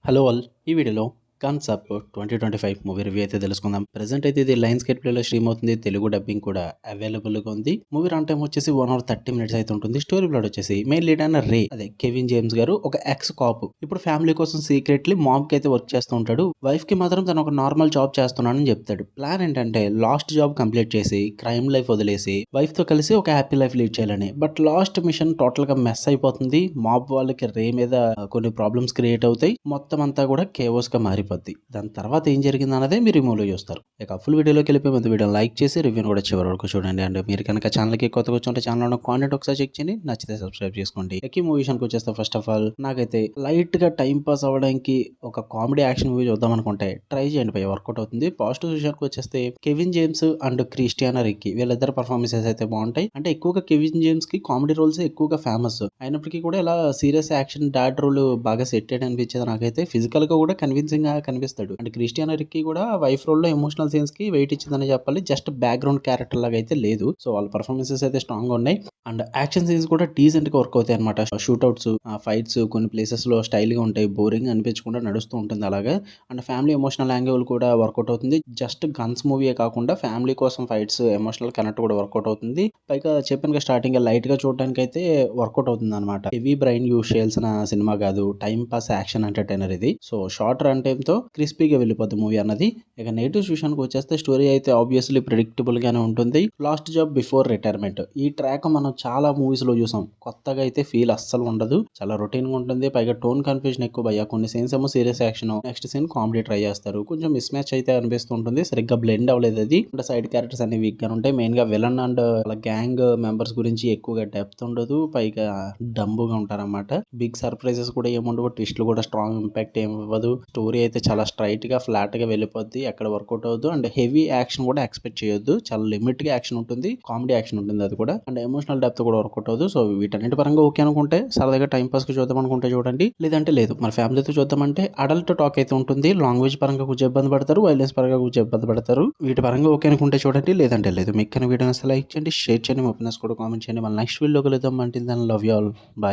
Hello all. ఈ వీడియోలో guns up 2025 movie review అయితే తెలుసుకుందాం. ప్రెజెంట్ అయితే ఇది లయన్స్ గేట్ ప్లేలో స్ట్రీమ్ అవుతుంది. తెలుగు డబ్బింగ్ కూడా అవైలబుల్గా ఉంది. మూవీ రన్ టైం వచ్చేసి 1 అవర్ 30 మినిట్స్ అయితే ఉంటుంది. స్టోరీ ప్లాట్ వచ్చేసి మెయిన్ లీడ్ అయిన రే అదే కెవిన్ జేమ్స్ గారు ఒక ఎక్స్ కాప్ ఇప్పుడు ఫ్యామిలీ కోసం సీక్రెట్లీ మామ్ కి అయితే వర్క్ చేస్తూ ఉంటాడు. వైఫ్ కి మాత్రం తను ఒక నార్మల్ జాబ్ చేస్తున్నానని చెప్తాడు. ప్లాన్ ఏంటంటే లాస్ట్ జాబ్ కంప్లీట్ చేసి క్రైమ్ లైఫ్ వదిలేసి వైఫ్ తో కలిసి ఒక హ్యాపీ లైఫ్ లీడ్ చేయాలని. బట్ లాస్ట్ మిషన్ టోటల్ గా మెస్ అయిపోతుంది. మాబ్ వాళ్ళకి రే మీద కొన్ని ప్రాబ్లమ్స్ క్రియేట్ అవుతాయి. మొత్తం అంతా కూడా కేవోస్ గా మారిపోద్ది. దాని తర్వాత ఏం జరిగింది అన్నదే మీరు ఈ మూవీలో చూస్తారు. ఇక ఫుల్ వీడియోలోకి వెళ్ళిపోయి ముందు వీడియో లైక్ చేసి రివ్యూని కూడా చివరి వరకు చూడండి. అండ్ మీరు కనుక ఛానల్కి కొత్తగా వచ్చి ఉంటే ఛానల్ కాంటెంట్ ఒకసారి చెక్ చేయండి, నచ్చితే సబ్స్క్రైబ్ చేసుకోండి. ఈ మూవీ విషయానికి వచ్చేస్తే ఫస్ట్ ఆఫ్ ఆల్ నాకైతే లైట్ గా టైం పాస్ అవ్వడానికి ఒక కామెడీ యాక్షన్ మూవీ చూద్దాం అనుకుంటే ట్రై చేయండి, పై వర్కౌట్ అవుతుంది. పాజిటివ్ విషయానికి వచ్చేస్తే Kevin James and Christina Ricci వీళ్ళిద్దరు పర్ఫార్మెన్సెస్ అయితే బాగుంటాయి. అంటే ఎక్కువగా కెవిన్ జేమ్స్ కి కామెడీ రోల్స్ ఎక్కువగా ఫేమస్ అయినప్పటికీ కూడా ఇలా సీరియస్ యాక్షన్ డాడ్ రోల్ బాగా సెట్ అయ్యి అనిపించేది నాకైతే. ఫిజికల్ గా కూడా కన్విన్సింగ్ గా కనిపిస్తాడు. అండ్ క్రిస్టియానా రిక్కీ కూడా వైఫ్ రోల్ లో ఎమోషనల్ సీన్స్ కి వెయిట్ ఇచ్చిందని చెప్పాలి. జస్ట్ బ్యాక్గ్రౌండ్ క్యారెక్టర్ లాగా అయితే లేదు. సో వాళ్ళ పర్ఫార్మెన్సెస్ అయితే స్ట్రాంగ్ గా ఉన్నాయి. అండ్ యాక్షన్ సీన్స్ కూడా డీసెంట్ గా వర్క్ అవుతాయి అనమాట. షూట్అవుట్స్ ఫైట్స్ కొన్ని ప్లేసెస్ లో స్టైల్ గా ఉంటాయి. బోరింగ్ అనిపించకుండా నడుస్తూ ఉంటుంది అలాగా. అండ్ ఫ్యామిలీ ఎమోషనల్ యాంగిల్ కూడా వర్కౌట్ అవుతుంది. జస్ట్ గన్స్ మూవీ కాకుండా ఫ్యామిలీ కోసం ఫైట్స్ ఎమోషనల్ కనెక్ట్ కూడా వర్కౌట్ అవుతుంది. పైగా చెప్పాను స్టార్టింగ్ లైట్ గా చూడడానికి అయితే వర్కౌట్ అవుతుంది అనమాట. హెవీ బ్రెయిన్ యూస్ చేయాల్సిన సినిమా కాదు, టైం పాస్ యాక్షన్ ఎంటర్టైనర్ ఇది. సో షార్ట్ రన్ టైమ్ తో క్రిస్పీగా వెళ్ళిపోద్ది మూవీ అన్నది. ఇక నెగిటివ్ విషయానికి వచ్చేస్తే స్టోరీ అయితే ఆబ్వియస్లీ ప్రిడిక్టబుల్ గానే ఉంటుంది. లాస్ట్ జాబ్ బిఫోర్ రిటైర్మెంట్ ఈ ట్రాక్ మనం చాలా మూవీస్ లో చూసాం. కొత్తగా అయితే ఫీల్ అస్సలు ఉండదు. చాలా రొటీన్ గా ఉంటుంది. పైగా టోన్ కన్ఫ్యూజన్ ఎక్కువ భయ్యా. కొన్ని సీన్స్ ఏమో serious action, next scene comedy try చేస్తారు. కొంచెం మిస్ మ్యాచ్ అయితే అనిపిస్తుంటుంది. సరిగ్గా బ్లెండ్ అవ్వలేదు అది. అంటే సైడ్ క్యారెక్టర్స్ అన్ని వీక్ గా ఉంటాయి. మెయిన్ గా విలన్ అండ్ గ్యాంగ్ మెంబర్స్ గురించి ఎక్కువగా డెప్త్ ఉండదు. పైగా డంబుగా ఉంటారన్నమాట. బిగ్ సర్ప్రైజెస్ కూడా ఏముండవు. ట్విస్ట్లు కూడా స్ట్రాంగ్ ఇంపాక్ట్ ఏమి ఇవ్వదు. స్టోరీ అయితే చాలా స్ట్రైట్ గా ఫ్లాట్ గా వెళ్ళిపోద్ది. ఎక్కడ వర్కౌట్ అవ్వదు. అండ్ హెవీ యాక్షన్ కూడా ఎక్స్పెక్ట్ చేయొద్దు. చాలా లిమిట్ గా యాక్షన్ ఉంటుంది. కామెడీ యాక్షన్ ఉంటుంది అది కూడా. అండ్ ఎమోషనల్ డెప్త్ కూడా వర్కౌట్ అవ్వదు. సో వీటన్నిటి పరంగా ఓకే అనుకుంటే సరదాగా టైం పాస్ కి చూద్దాం అనుకుంటే చూడండి, లేదంటే లేదు. మన ఫ్యామిలీతో చూద్దామంటే అడల్ట్ టాక్ అయితే ఉంటుంది. లాంగ్వేజ్ పరంగా కొంచెం ఇబ్బంది పడతారు, వైలెన్స్ పరంగా కొంచెం ఇబ్బంది పడతారు. వీటి పరంగా ఓకే అనుకుంటే చూడండి, లేదంటే లేదు. మీకు వీడియో లైక్ చేయండి, షేర్ చేయండి, మీ ఒపీనియన్స్ కూడా కామెంట్ చేయండి. మన నెక్స్ట్ వీడియోకి వెళ్దాం అంటే లవ్ యూ ఆల్. బాయ్.